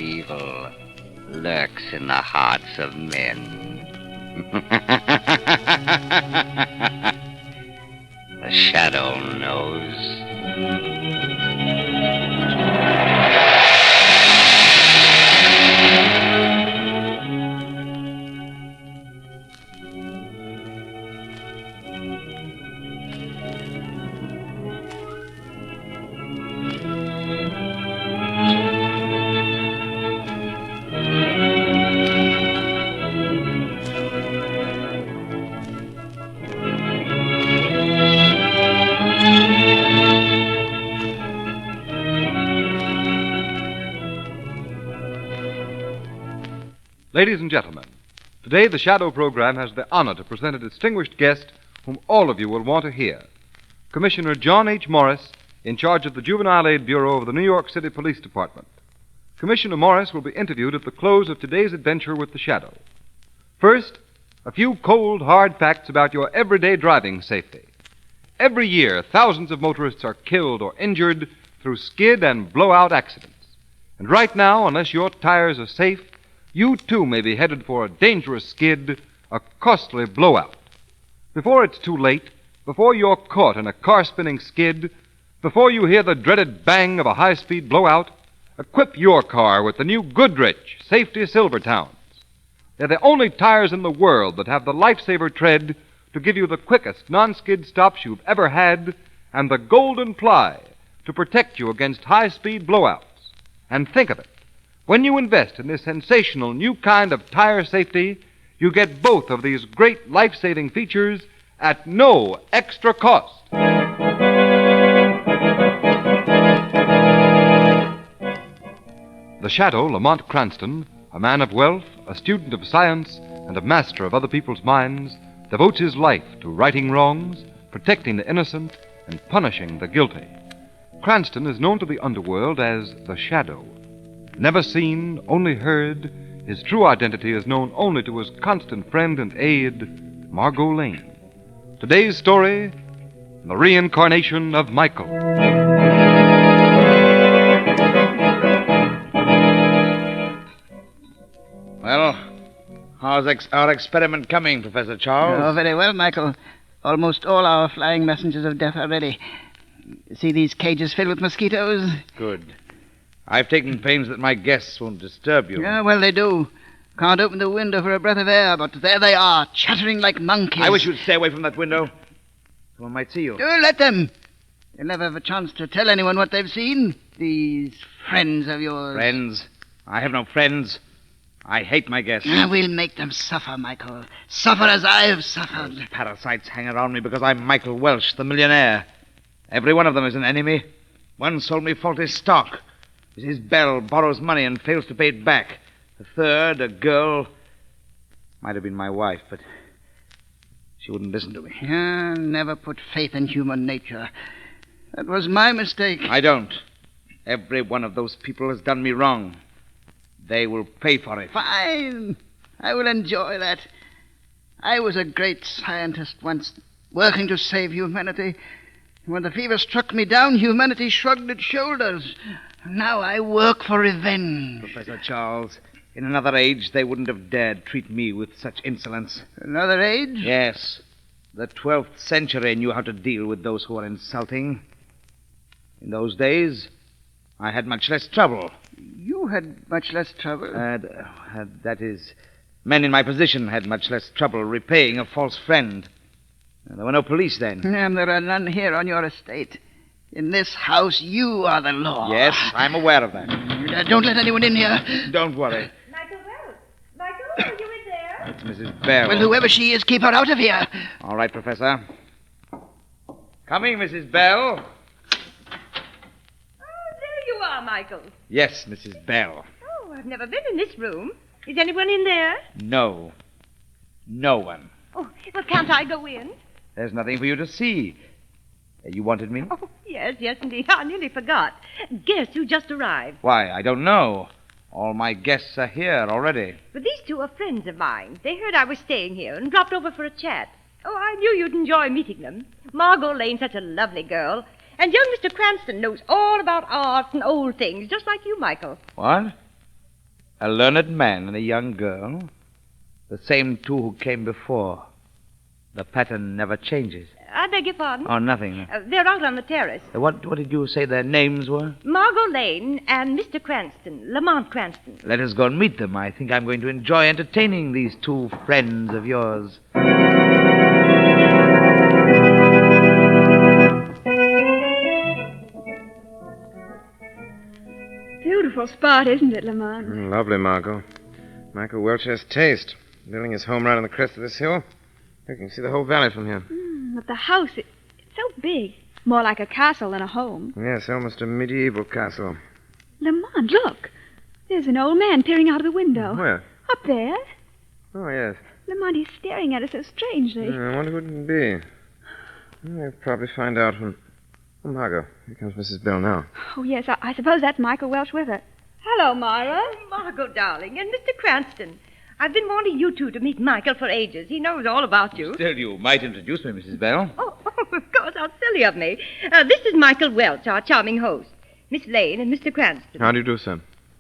evil lurks in the hearts of men. The shadow knows. Ladies and gentlemen, today the Shadow program has the honor to present a distinguished guest whom all of you will want to hear. Commissioner John H. Morris, in charge of the Juvenile Aid Bureau of the New York City Police Department. Commissioner Morris will be interviewed at the close of today's adventure with the Shadow. First, a few cold, hard facts about your everyday driving safety. Every year, thousands of motorists are killed or injured through skid and blowout accidents. And right now, unless your tires are safe, you too may be headed for a dangerous skid, a costly blowout. Before it's too late, before you're caught in a car-spinning skid, before you hear the dreaded bang of a high-speed blowout, equip your car with the new Goodrich Safety Silvertowns. They're the only tires in the world that have the lifesaver tread to give you the quickest non-skid stops you've ever had and the golden ply to protect you against high-speed blowouts. And think of it. When you invest in this sensational new kind of tire safety, you get both of these great life-saving features at no extra cost. The Shadow, Lamont Cranston, a man of wealth, a student of science, and a master of other people's minds, devotes his life to righting wrongs, protecting the innocent, and punishing the guilty. Cranston is known to the underworld as the Shadow. Never seen, only heard, his true identity is known only to his constant friend and aide, Margo Lane. Today's story, the Reincarnation of Michael. Well, how's our experiment coming, Professor Charles? Oh, very well, Michael. Almost all our flying messengers of death are ready. See these cages filled with mosquitoes? Good. I've taken pains that my guests won't disturb you. Yeah, well, they do. Can't open the window for a breath of air, but there they are, chattering like monkeys. I wish you'd stay away from that window. Someone might see you. Let them. They'll never have a chance to tell anyone what they've seen. These friends of yours. Friends? I have no friends. I hate my guests. We'll make them suffer, Michael. Suffer as I've suffered. Those parasites hang around me because I'm Michael Welsh, the millionaire. Every one of them is an enemy. One sold me faulty stock. Mrs. Bell borrows money and fails to pay it back. The third, a girl, might have been my wife, but she wouldn't listen to me. Never put faith in human nature. That was my mistake. I don't. Every one of those people has done me wrong. They will pay for it. Fine. I will enjoy that. I was a great scientist once, working to save humanity. When the fever struck me down, humanity shrugged its shoulders. Now I work for revenge. Professor Charles, in another age, they wouldn't have dared treat me with such insolence. Another age? Yes. The 12th century knew how to deal with those who are insulting. In those days, I had much less trouble. You had much less trouble? That is, men in my position had much less trouble repaying a false friend. There were no police then. There are none here on your estate. In this house, you are the law. Yes, I'm aware of that. Don't let anyone in here. Don't worry. Michael Wells. Michael, are you in there? It's Mrs. Bell. Well, whoever she is, keep her out of here. All right, Professor. Coming, Mrs. Bell. Oh, there you are, Michael. Yes, Mrs. Bell. Oh, I've never been in this room. Is anyone in there? No. No one. Oh, well, can't I go in? There's nothing for you to see. You wanted me? Oh, yes, indeed. I nearly forgot. Guess who just arrived? Why, I don't know. All my guests are here already. But these two are friends of mine. They heard I was staying here and dropped over for a chat. Oh, I knew you'd enjoy meeting them. Margo Lane's such a lovely girl. And young Mr. Cranston knows all about art and old things, just like you, Michael. What? A learned man and a young girl. The same two who came before. The pattern never changes. I beg your pardon? Oh, nothing. They're out on the terrace. What did you say their names were? Margo Lane and Mr. Cranston, Lamont Cranston. Let us go and meet them. I think I'm going to enjoy entertaining these two friends of yours. Beautiful spot, isn't it, Lamont? Lovely, Margo. Michael Welch has taste. Building his home right on the crest of this hill. You can see the whole valley from here. But the house, it's so big. More like a castle than a home. Yes, almost a medieval castle. Lamont, look. There's an old man peering out of the window. Where? Up there. Oh, yes. Lamont, he's staring at us so strangely. I wonder who it can be. We'll probably find out when... Oh, Margo, here comes Mrs. Bell now. Oh, yes, I suppose that's Michael Welch with her. Hello, Myra. Oh, Margo, darling, and Mr. Cranston. I've been wanting you two to meet Michael for ages. He knows all about you. Still, you might introduce me, Mrs. Bell. Oh, of course, how silly of me. This is Michael Welch, our charming host. Miss Lane and Mr. Cranston. How do you do, sir?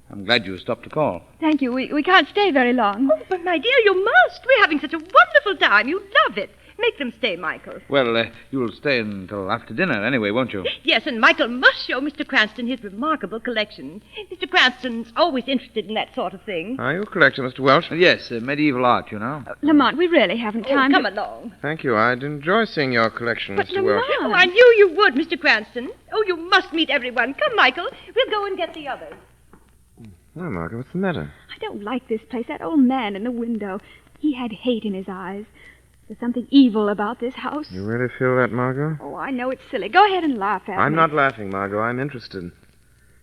I'm glad you stopped to call. Thank you. We can't stay very long. Oh, but my dear, you must. We're having such a wonderful time. You'll love it. Make them stay, Michael. Well, you'll stay until after dinner anyway, won't you? Yes, and Michael must show Mr. Cranston his remarkable collection. Mr. Cranston's always interested in that sort of thing. Are you a collector, Mr. Welch? Yes, medieval art, you know. Lamont, we really haven't time Come to... along. Thank you. I'd enjoy seeing your collection, But Mr. Welch. Lamont... Oh, I knew you would, Mr. Cranston. Oh, you must meet everyone. Come, Michael. We'll go and get the others. Well, Margo, what's the matter? I don't like this place. That old man in the window. He had hate in his eyes. There's something evil about this house. You really feel that, Margo? Oh, I know it's silly. Go ahead and laugh at me. I'm not laughing, Margo. I'm interested.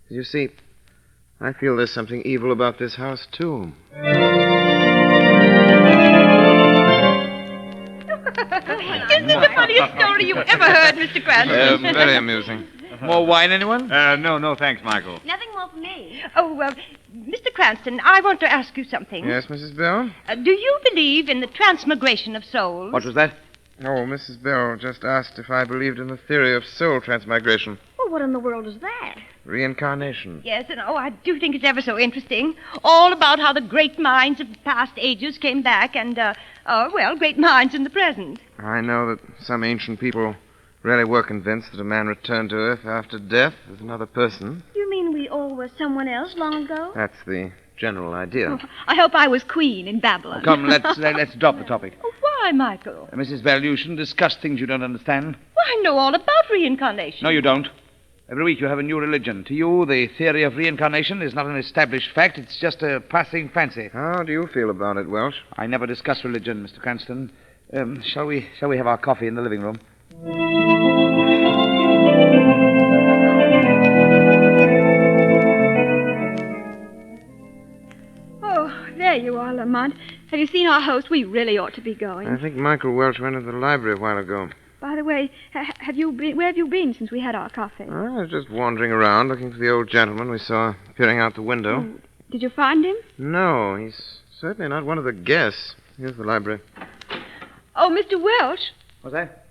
You see, I feel there's something evil about this house, too. Isn't this the funniest story you ever heard, Mr. Cranston? Very amusing. More wine, anyone? No, thanks, Michael. Nothing more for me. Oh, Mr. Cranston, I want to ask you something. Yes, Mrs. Bell? Do you believe in the transmigration of souls? What was that? Oh, Mrs. Bell just asked if I believed in the theory of soul transmigration. Well, what in the world is that? Reincarnation. Yes, and I do think it's ever so interesting. All about how the great minds of past ages came back and, great minds in the present. I know that some ancient people really were convinced that a man returned to Earth after death as another person. You mean we all were someone else long ago? That's the general idea. I hope I was queen in Babylon. Come, let's drop the topic. Oh, why, Michael? Mrs. Bell, you shouldn't discuss things you don't understand. Well, I know all about reincarnation. No, you don't. Every week you have a new religion. To you, the theory of reincarnation is not an established fact. It's just a passing fancy. How do you feel about it, Welch? I never discuss religion, Mr. Cranston. Shall we have our coffee in the living room? Oh, there you are, Lamont. Have you seen our host? We really ought to be going. I think Michael Welch went to the library a while ago. By the way, where have you been since we had our coffee? I was just wandering around looking for the old gentleman we saw peering out the window. Oh, did you find him? No, he's certainly not one of the guests. Here's the library. Oh, Mr. Welch. What's that?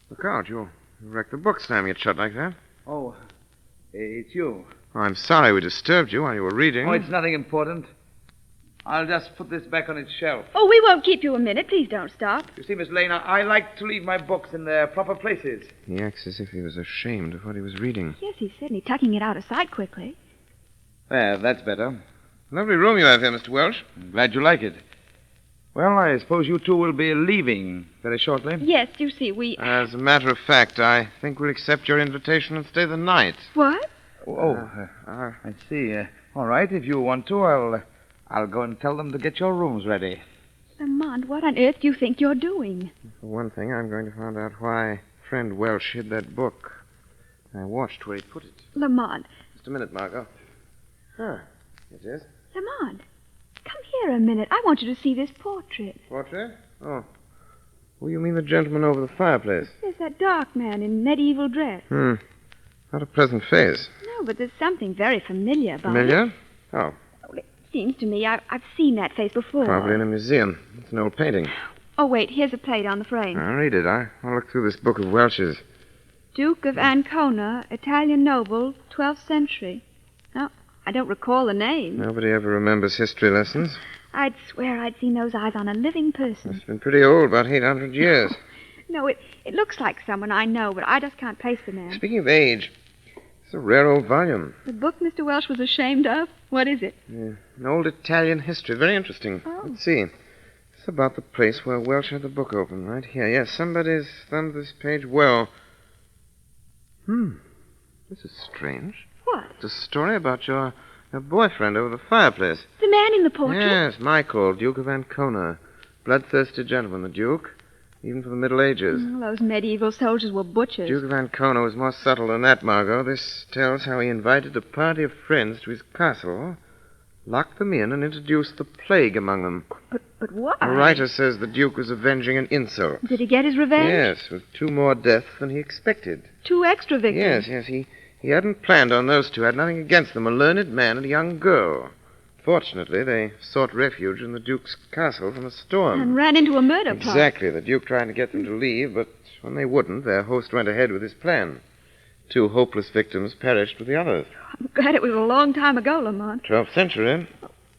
Look out, you'll wreck the book slamming it shut like that. Oh, it's you. Oh, I'm sorry we disturbed you while you were reading. Oh, it's nothing important. I'll just put this back on its shelf. Oh, we won't keep you a minute. Please don't stop. You see, Miss Lane, I like to leave my books in their proper places. He acts as if he was ashamed of what he was reading. Yes, he's certainly tucking it out of sight quickly. There, that's better. Lovely room you have here, Mr. Welch. I'm glad you like it. Well, I suppose you two will be leaving very shortly. Yes, you see, we... As a matter of fact, I think we'll accept your invitation and stay the night. What? I see. All right, if you want to, I'll go and tell them to get your rooms ready. Lamont, what on earth do you think you're doing? For one thing, I'm going to find out why friend Welch hid that book. I watched where he put it. Lamont. Just a minute, Margo. Ah, it is. Lamont, come here a minute. I want you to see this portrait. Portrait? Oh. Oh, you mean the gentleman over the fireplace? There's that dark man in medieval dress. Not a pleasant face. No, but there's something very familiar about it. Familiar? Oh, It seems to me I've seen that face before. probably in a museum. It's an old painting. Oh, wait, here's a plate on the frame. I'll read it. I'll look through this book of Welch's. Duke of Ancona, Italian noble, 12th century. Now, I don't recall the name. Nobody ever remembers history lessons. I'd swear I'd seen those eyes on a living person. It's been pretty old, about 800 years. No, it looks like someone I know, but I just can't place the man. Speaking of age, it's a rare old volume. The book Mr. Welsh was ashamed of? What is it? Yeah, an old Italian history. Very interesting. Oh. Let's see. It's about the place where Welsh had the book open, right here. Yes, somebody's thumbed this page well. This is strange. What? It's a story about your boyfriend over the fireplace. The man in the portrait? Yes, Michael, Duke of Ancona. Bloodthirsty gentleman, the Duke. Even for the Middle Ages. Those medieval soldiers were butchers. Duke of Ancona was more subtle than that, Margot. This tells how he invited a party of friends to his castle, locked them in, and introduced the plague among them. But why? The writer says the Duke was avenging an insult. Did he get his revenge? Yes, with 2 more deaths than he expected. 2 extra victims? Yes, he hadn't planned on those 2, had nothing against them, a learned man and a young girl. Fortunately, they sought refuge in the Duke's castle from a storm. And ran into a murder plot. Exactly. The Duke tried to get them to leave, but when they wouldn't, their host went ahead with his plan. 2 hopeless victims perished with the others. I'm glad it was a long time ago, Lamont. 12th century.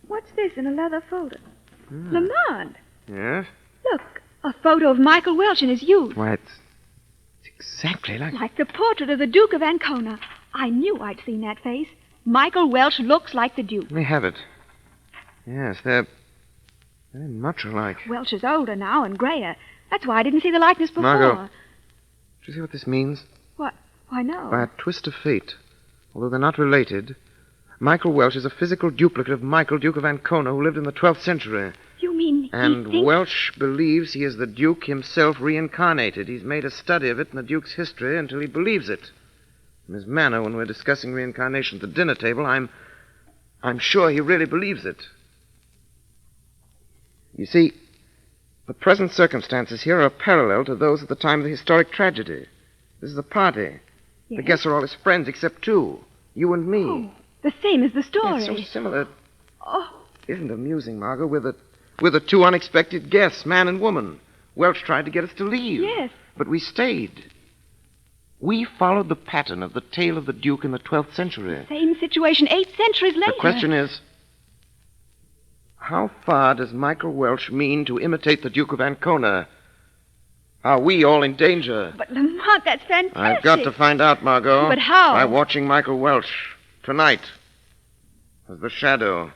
What's this in a leather folder? Lamont, Yes? look, a photo of Michael Welsh in his youth. Why, it's exactly like... Like the portrait of the Duke of Ancona. I knew I'd seen that face. Michael Welsh looks like the Duke. Let me have it. Yes, they're very much alike. Welsh is older now and grayer. That's why I didn't see the likeness before. Margot. Do you see what this means? What? Why, no. By a twist of fate, although they're not related, Michael Welsh is a physical duplicate of Michael, Duke of Ancona, who lived in the 12th century. You mean And he thinks... Welsh believes he is the Duke himself reincarnated. He's made a study of it in the Duke's history until he believes it. In his manner when we're discussing reincarnation at the dinner table, I'm sure he really believes it. You see, the present circumstances here are parallel to those at the time of the historic tragedy. This is a party. Yes? The guests are all his friends except 2. You and me. Oh, the same as the story. It's so similar. Oh, Isn't it amusing, Margot? We're the 2 unexpected guests, man and woman. Welsh tried to get us to leave. yes. But we stayed. We followed the pattern of the tale of the Duke in the 12th century. Same situation 8 centuries later. The question is, how far does Michael Welsh mean to imitate the Duke of Ancona? Are we all in danger? But, Lamont, that's fantastic. I've got to find out, Margot. But how? By watching Michael Welsh tonight as the shadow.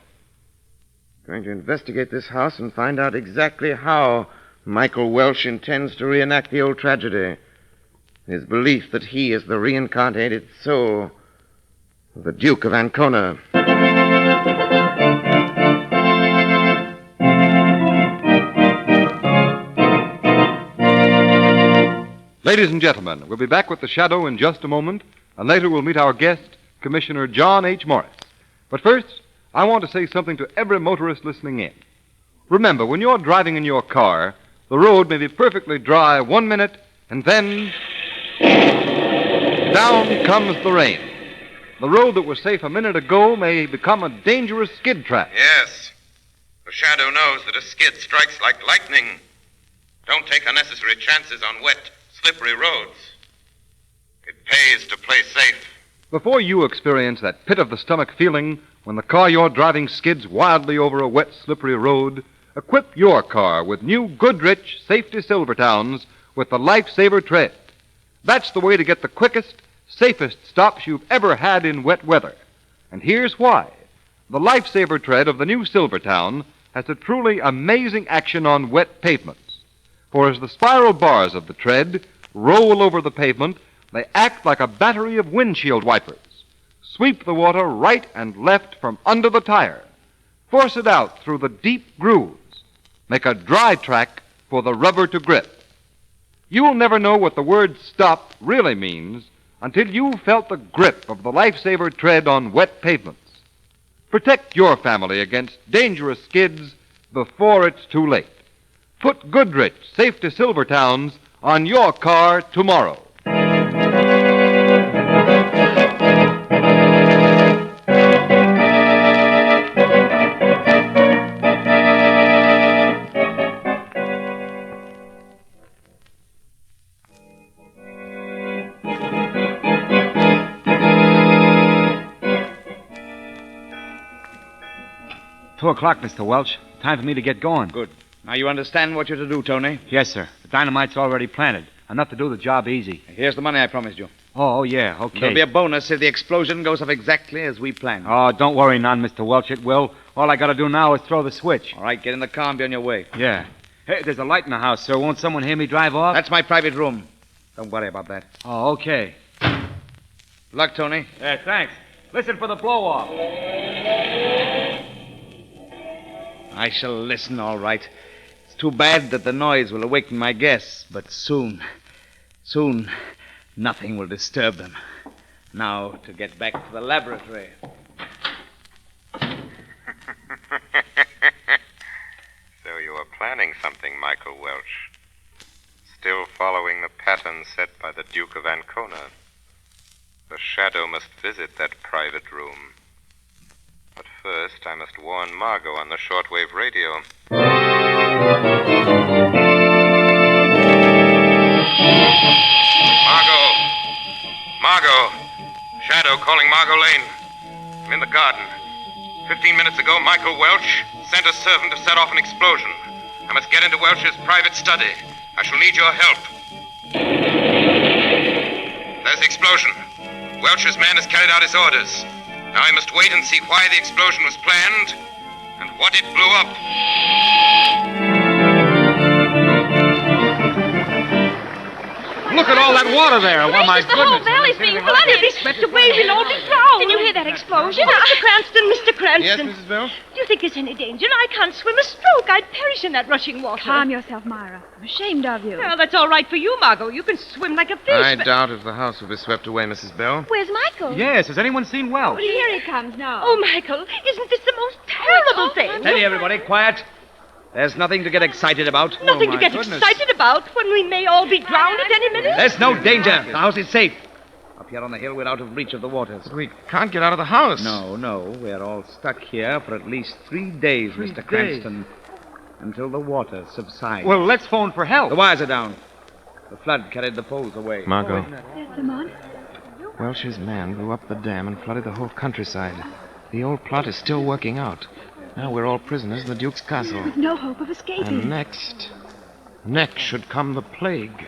Going to investigate this house and find out exactly how Michael Welsh intends to reenact the old tragedy. His belief that he is the reincarnated soul of the Duke of Ancona. Ladies and gentlemen, we'll be back with The Shadow in just a moment, and later we'll meet our guest, Commissioner John H. Morris. But first, I want to say something to every motorist listening in. Remember, when you're driving in your car, the road may be perfectly dry 1 minute, and then... down comes the rain. The road that was safe a minute ago may become a dangerous skid track. Yes. The shadow knows that a skid strikes like lightning. Don't take unnecessary chances on wet, slippery roads. It pays to play safe. Before you experience that pit-of-the-stomach feeling when the car you're driving skids wildly over a wet, slippery road, equip your car with new Goodrich Safety Silvertowns with the Lifesaver Tread. That's the way to get the quickest, safest stops you've ever had in wet weather. And here's why. The Lifesaver Tread of the new Silvertown has a truly amazing action on wet pavements. For as the spiral bars of the tread roll over the pavement, they act like a battery of windshield wipers. Sweep the water right and left from under the tire. Force it out through the deep grooves. Make a dry track for the rubber to grip. You'll never know what the word stop really means until you've felt the grip of the Lifesaver Tread on wet pavements. Protect your family against dangerous skids before it's too late. Put Goodrich Safety Silvertowns on your car tomorrow. 2:00, Mr. Welch. Time for me to get going. Good. Now you understand what you're to do, Tony. Yes, sir. The dynamite's already planted. Enough to do the job easy. Here's the money I promised you. Oh, yeah, okay. There'll be a bonus if the explosion goes off exactly as we planned. Oh, don't worry none, Mr. Welch. It will. All I gotta do now is throw the switch. All right, get in the car and be on your way. Yeah. Hey, there's a light in the house, sir. Won't someone hear me drive off? That's my private room. Don't worry about that. Oh, okay. Luck, Tony. Yeah, thanks. Listen for the blow-off. I shall listen, all right. It's too bad that the noise will awaken my guests, but soon, nothing will disturb them. Now, to get back to the laboratory. So you are planning something, Michael Welch. Still following the pattern set by the Duke of Ancona. The shadow must visit that private room. But first, I must warn Margo on the shortwave radio. Margo! Shadow calling Margo Lane. I'm in the garden. 15 minutes ago, Michael Welch sent a servant to set off an explosion. I must get into Welch's private study. I shall need your help. There's the explosion. Welch's man has carried out his orders. Now I must wait and see why the explosion was planned and what it blew up. Look at all that water there. Well, my The whole goodness. valley's being flooded. The way we'll all be drowned. Did you hear that explosion? Mr. Cranston, Mr. Cranston. Yes, Mrs. Bell? Do you think there's any danger? I can't swim a stroke. I'd perish in that rushing water. Calm yourself, Myra. I'm ashamed of you. Well, that's all right for you, Margot. You can swim like a fish. I but- doubt if the house will be swept away, Mrs. Bell. Where's Michael? Yes, has anyone seen Welch? Here he comes now. Oh, Michael, isn't this the most terrible thing? Steady, everybody. Quiet. There's nothing to get excited about. Nothing to my get goodness. excited about when we may all be drowned at any minute. There's no danger. The house is safe. Up here on the hill, we're out of reach of the waters. We can't get out of the house. No. We're all stuck here for at least 3 days, Mr. Cranston. Until the waters subside. Well, let's phone for help. The wires are down. The flood carried the poles away. Margot, Yes, Lamont. Welch's man blew up the dam and flooded the whole countryside. The old plot is still working out. Now we're all prisoners in the Duke's castle. With no hope of escaping. And next should come the plague.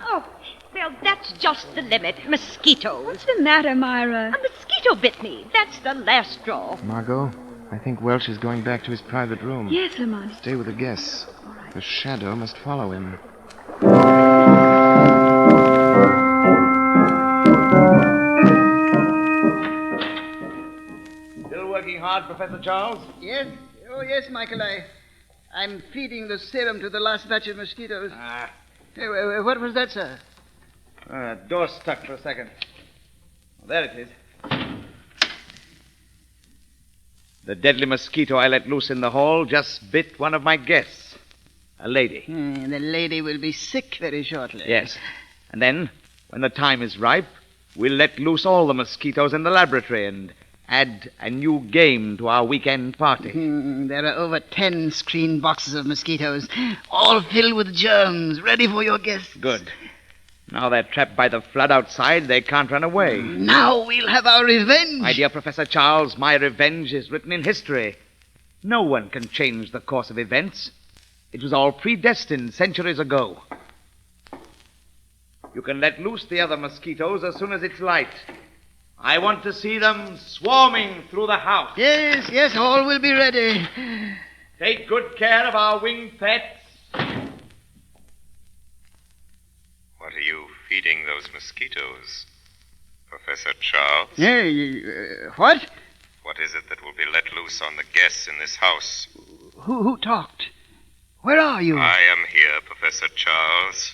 Oh, well, that's just the limit. Mosquitoes. What's the matter, Myra? A mosquito bit me. That's the last straw. Margot, I think Welch is going back to his private room. Yes, Lamont. Stay with the guests. The shadow must follow him. Still working hard, Professor Charles? Yes? Oh, yes, Michael. I'm feeding the serum to the last batch of mosquitoes. What was that, sir? Door stuck for a second. Oh, there it is. The deadly mosquito I let loose in the hall just bit one of my guests. A lady. The lady will be sick very shortly. Yes. And then, when the time is ripe, we'll let loose all the mosquitoes in the laboratory and add a new game to our weekend party. There are over 10 screen boxes of mosquitoes, all filled with germs, ready for your guests. Good. Now they're trapped by the flood outside, they can't run away. Now we'll have our revenge. My dear Professor Charles, my revenge is written in history. No one can change the course of events. It was all predestined centuries ago. You can let loose the other mosquitoes as soon as it's light. I want to see them swarming through the house. Yes, all will be ready. Take good care of our winged pets. What are you feeding those mosquitoes, Professor Charles? What? What is it that will be let loose on the guests in this house? Who talked? Where are you? I am here, Professor Charles.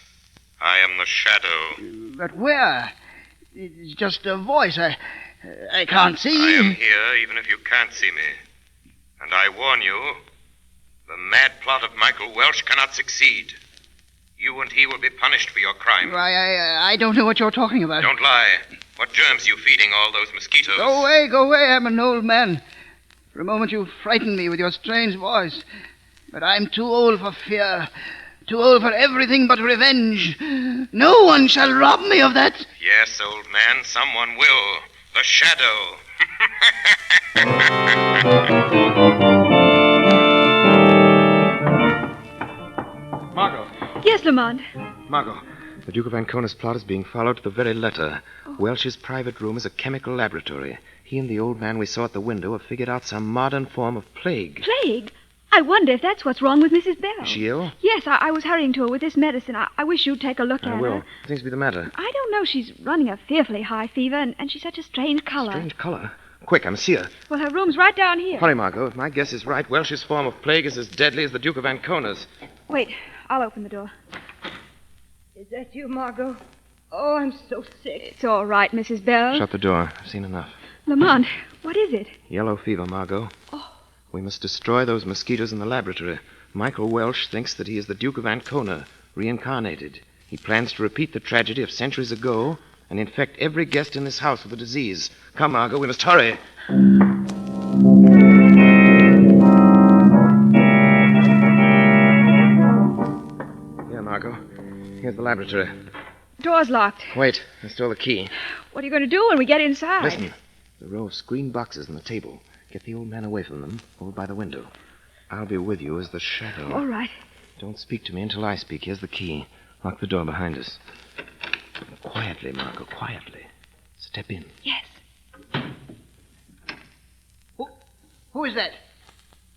I am the shadow. But where? It's just a voice. I can't see. I am here even if you can't see me. And I warn you, the mad plot of Michael Welch cannot succeed. You and he will be punished for your crime. I don't know what you're talking about. Don't lie. What germs are you feeding all those mosquitoes? Go away. I'm an old man. For a moment you frightened me with your strange voice. But I'm too old for fear. Too old for everything but revenge. No one shall rob me of that. Yes, old man, someone will. The shadow. Yes, Lamont. Margo, the Duke of Ancona's plot is being followed to the very letter. Welch's private room is a chemical laboratory. He and the old man we saw at the window have figured out some modern form of plague. Plague? I wonder if that's what's wrong with Mrs. Bell. Is she ill? Yes, I was hurrying to her with this medicine. I wish you'd take a look at I will. her. What seems to be the matter? I don't know. She's running a fearfully high fever, and she's such a strange color. Strange color. Quick, I must see her. Well, her room's right down here. Hurry, Margo. If my guess is right, Welch's form of plague is as deadly as the Duke of Ancona's. Wait, I'll open the door. Is that you, Margo? Oh, I'm so sick. It's all right, Mrs. Bell. Shut the door. I've seen enough. Lamont, what is it? Yellow fever, Margo. Oh. We must destroy those mosquitoes in the laboratory. Michael Welch thinks that he is the Duke of Ancona, reincarnated. He plans to repeat the tragedy of centuries ago and infect every guest in this house with the disease. Come, Margo, we must hurry. Here, Margo. Here's the laboratory. Door's locked. Wait, I stole the key. What are you going to do when we get inside? Listen. The row of screened boxes on the table. Get the old man away from them, over by the window. I'll be with you as the shadow. All right. Don't speak to me until I speak. Here's the key. Lock the door behind us. Quietly, Margo, quietly. Step in. Yes. Who is that?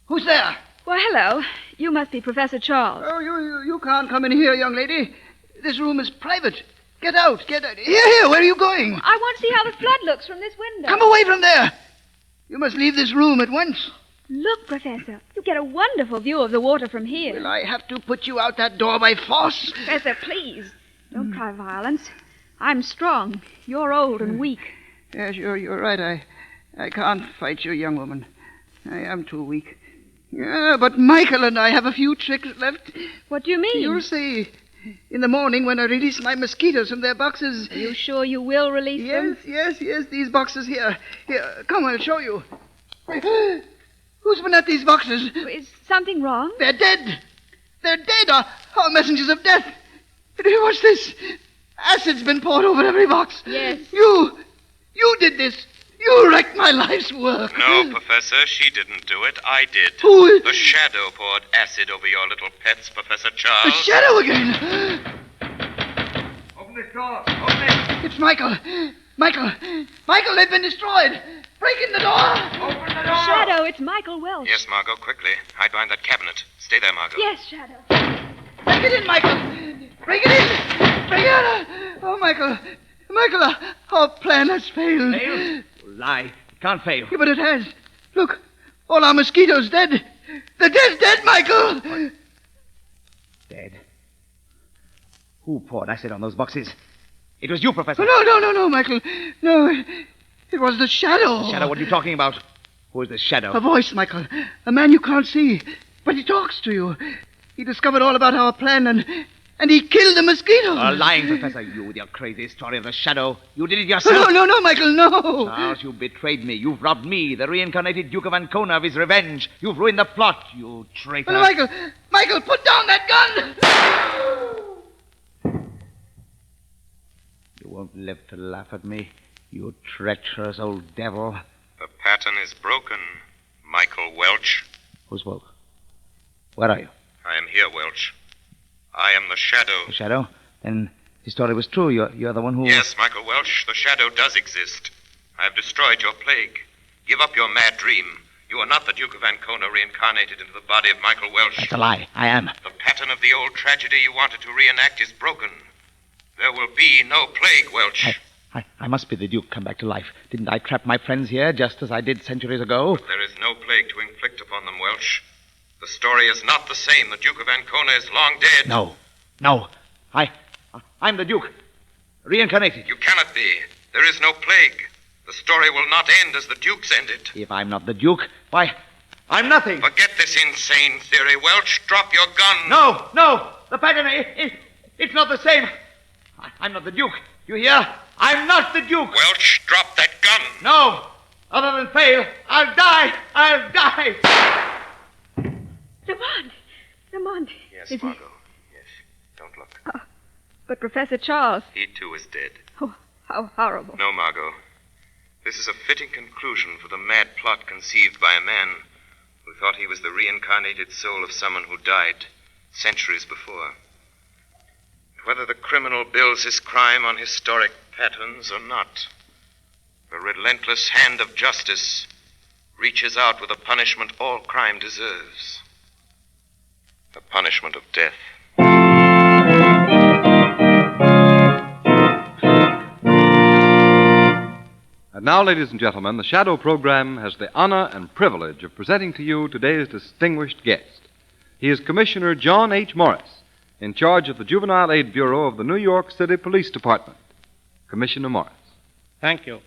Who's there? Well, hello. You must be Professor Charles. Oh, you can't come in here, young lady. This room is private. Get out, get out. Here, where are you going? I want to see how the flood looks from this window. Come away from there. You must leave this room at once. Look, Professor. You get a wonderful view of the water from here. Will I have to put you out that door by force? Professor, please. Don't try violence. I'm strong. You're old and weak. Yes, you're right. I can't fight you, young woman. I am too weak. Yeah, but Michael and I have a few tricks left. What do you mean? You'll see. In the morning when I release my mosquitoes from their boxes... Are you sure you will release them? Yes, these boxes here. Here, come, I'll show you. Who's been at these boxes? Is something wrong? They're dead. They're dead. Our messengers of death. What's this? Acid's been poured over every box. Yes. You did this. You wrecked my life's work. No, Professor, she didn't do it. I did. Who? The shadow poured acid over your little pets, Professor The Charles. shadow again. Open this door. Open it. It's Michael. Michael, they've been destroyed. Break in the door. Open the door. Shadow, it's Michael Welch. Yes, Margo, quickly. Hide behind that cabinet. Stay there, Margo. Yes, Shadow. Break it in, Michael. Break it in. Break it out. Oh, Michael, our plan has failed. Failed? Lie. It can't fail. Yeah, but it has. Look, all our mosquitoes dead. The dead, Michael. What? Dead. Who poured acid on those boxes? It was you, Professor. No, Michael. No, it was the shadow. Shadow, what are you talking about? Who is the shadow? A voice, Michael. A man you can't see, but he talks to you. He discovered all about our plan and he killed the mosquitoes. Lying, Professor. You with your crazy story of the shadow. You did it yourself. No, Michael, no. Charles, you betrayed me. You've robbed me, the reincarnated Duke of Ancona, of his revenge. You've ruined the plot, you traitor. No, Michael, put down that gun! You won't live to laugh at me, you treacherous old devil. The pattern is broken, Michael Welch. Who spoke? Where are you? I am here, Welch. I am the shadow. The shadow? Then his story was true. You're the one who... Yes, Michael Welch, the shadow does exist. I have destroyed your plague. Give up your mad dream. You are not the Duke of Ancona reincarnated into the body of Michael Welch. That's a lie. I am. The pattern of the old tragedy you wanted to reenact is broken. There will be no plague, Welch. I must be the Duke come back to life. Didn't I trap my friends here just as I did centuries ago? There is no plague to inflict upon them, Welch. The story is not the same. The Duke of Ancona is long dead. No. I'm the Duke. Reincarnated. You cannot be. There is no plague. The story will not end as the Duke's ended. If I'm not the Duke, why, I'm nothing. Forget this insane theory, Welch. Drop your gun. No. The pattern, it's not the same. I'm not the Duke. You hear? I'm not the Duke. Welch, drop that gun. No. Other than fail, I'll die. Lamont. Yes, Margo. Yes. Don't look. But Professor Charles... He, too, is dead. Oh, how horrible. No, Margo. This is a fitting conclusion for the mad plot conceived by a man who thought he was the reincarnated soul of someone who died centuries before. whether the criminal builds his crime on historic patterns or not. The relentless hand of justice reaches out with a punishment all crime deserves. The punishment of death. And now, ladies and gentlemen, the Shadow program has the honor and privilege of presenting to you today's distinguished guest. He is Commissioner John H. Morris, in charge of the Juvenile Aid Bureau of the New York City Police Department. Commissioner Morris. Thank you.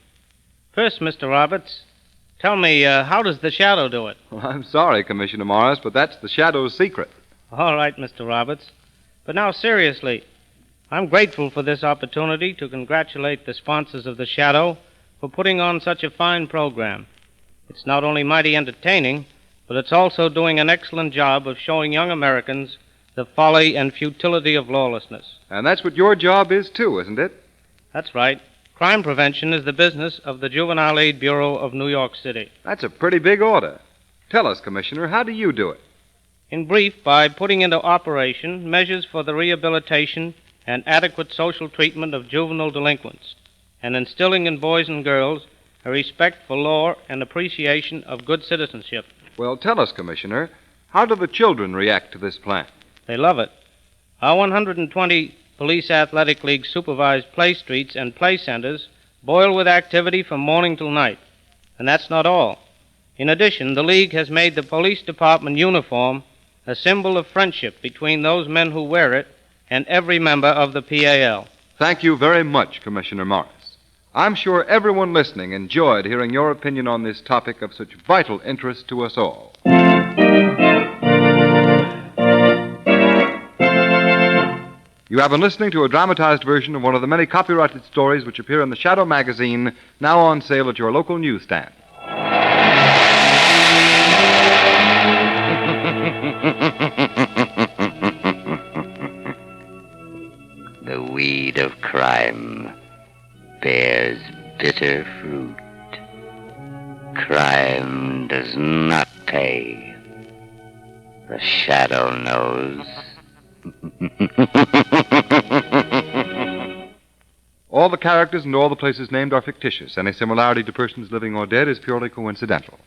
First, Mr. Roberts, tell me, how does the Shadow do it? Well, I'm sorry, Commissioner Morris, but that's the Shadow's secret. All right, Mr. Roberts. But now, seriously, I'm grateful for this opportunity to congratulate the sponsors of the Shadow for putting on such a fine program. It's not only mighty entertaining, but it's also doing an excellent job of showing young Americans the folly and futility of lawlessness. And that's what your job is, too, isn't it? That's right. Crime prevention is the business of the Juvenile Aid Bureau of New York City. That's a pretty big order. Tell us, Commissioner, how do you do it? In brief, by putting into operation measures for the rehabilitation and adequate social treatment of juvenile delinquents, and instilling in boys and girls a respect for law and appreciation of good citizenship. Well, tell us, Commissioner, how do the children react to this plan? They love it. Our 120 Police Athletic League supervised play streets and play centers boil with activity from morning till night. And that's not all. In addition, the League has made the police department uniform a symbol of friendship between those men who wear it and every member of the PAL. Thank you very much, Commissioner Morris. I'm sure everyone listening enjoyed hearing your opinion on this topic of such vital interest to us all. You have been listening to a dramatized version of one of the many copyrighted stories which appear in the Shadow magazine, now on sale at your local newsstand. The weed of crime bears bitter fruit. Crime does not pay. The Shadow knows. All the characters and all the places named are fictitious. Any similarity to persons living or dead is purely coincidental.